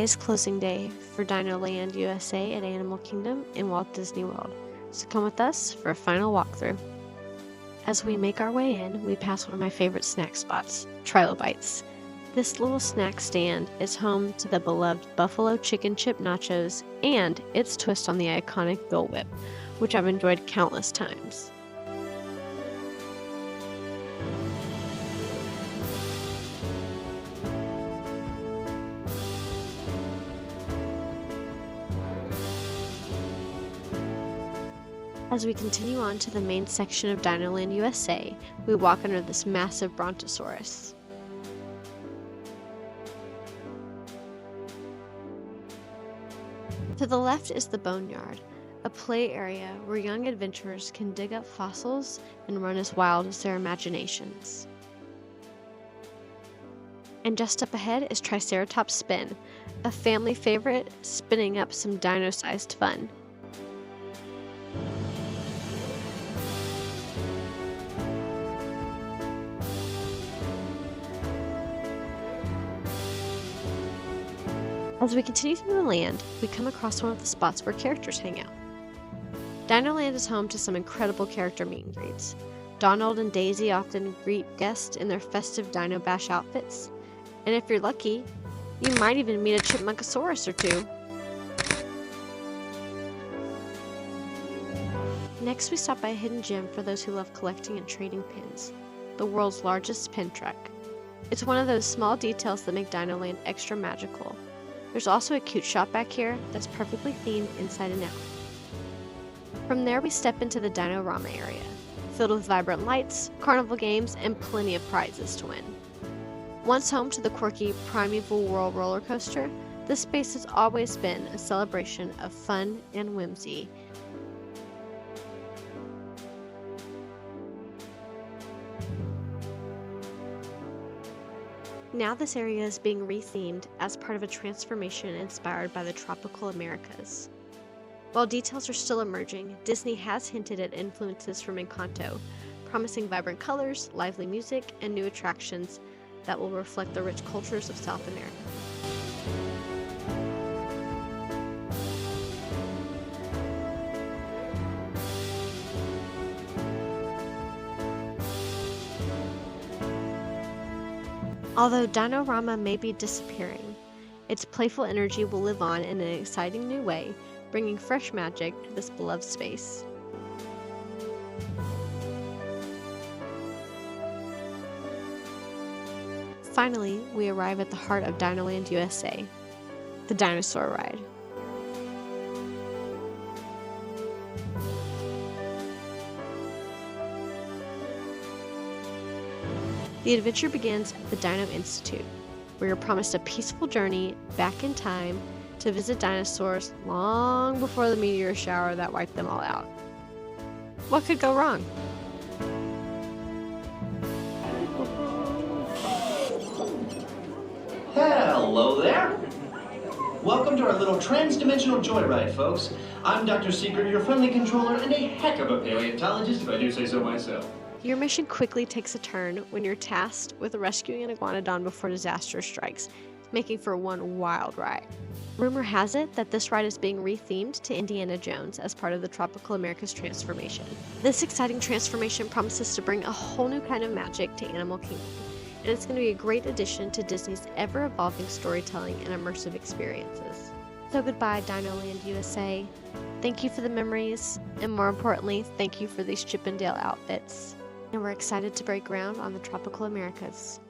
Today is closing day for Dinoland USA at Animal Kingdom in Walt Disney World, so come with us for a final walkthrough. As we make our way in, we pass one of my favorite snack spots, Trilobites. This little snack stand is home to the beloved buffalo chicken chip nachos and its twist on the iconic Dole Whip, which I've enjoyed countless times. As we continue on to the main section of Dinoland USA, we walk under this massive brontosaurus. To the left is the Boneyard, a play area where young adventurers can dig up fossils and run as wild as their imaginations. And just up ahead is Triceratops Spin, a family favorite spinning up some dino-sized fun. As we continue through the land, we come across one of the spots where characters hang out. Dinoland is home to some incredible character meet and greets. Donald and Daisy often greet guests in their festive Dino Bash outfits, and if you're lucky, you might even meet a Chipmunkosaurus or two. Next, we stop by a hidden gem for those who love collecting and trading pins, the world's largest pin truck. It's one of those small details that make Dinoland extra magical. There's also a cute shop back here that's perfectly themed inside and out. From there, we step into the Dinorama area, filled with vibrant lights, carnival games, and plenty of prizes to win. Once home to the quirky Primeval Whirl roller coaster, this space has always been a celebration of fun and whimsy. Now this area is being rethemed as part of a transformation inspired by the tropical Americas. While details are still emerging, Disney has hinted at influences from Encanto, promising vibrant colors, lively music, and new attractions that will reflect the rich cultures of South America. Although Dinorama may be disappearing, its playful energy will live on in an exciting new way, bringing fresh magic to this beloved space. Finally, we arrive at the heart of Dinoland USA, the dinosaur ride. The adventure begins at the Dino Institute, where you're promised a peaceful journey back in time to visit dinosaurs long before the meteor shower that wiped them all out. What could go wrong? Hello there! Welcome to our little trans-dimensional joyride, folks. I'm Dr. Secret, your friendly controller, and a heck of a paleontologist, if I do say so myself. Your mission quickly takes a turn when you're tasked with rescuing an iguanodon before disaster strikes, making for one wild ride. Rumor has it that this ride is being rethemed to Indiana Jones as part of the Tropical America's transformation. This exciting transformation promises to bring a whole new kind of magic to Animal Kingdom, and it's going to be a great addition to Disney's ever-evolving storytelling and immersive experiences. So goodbye, Dinoland USA. Thank you for the memories, and more importantly, thank you for these Chip 'n Dale outfits. And we're excited to break ground on the Tropical Americas.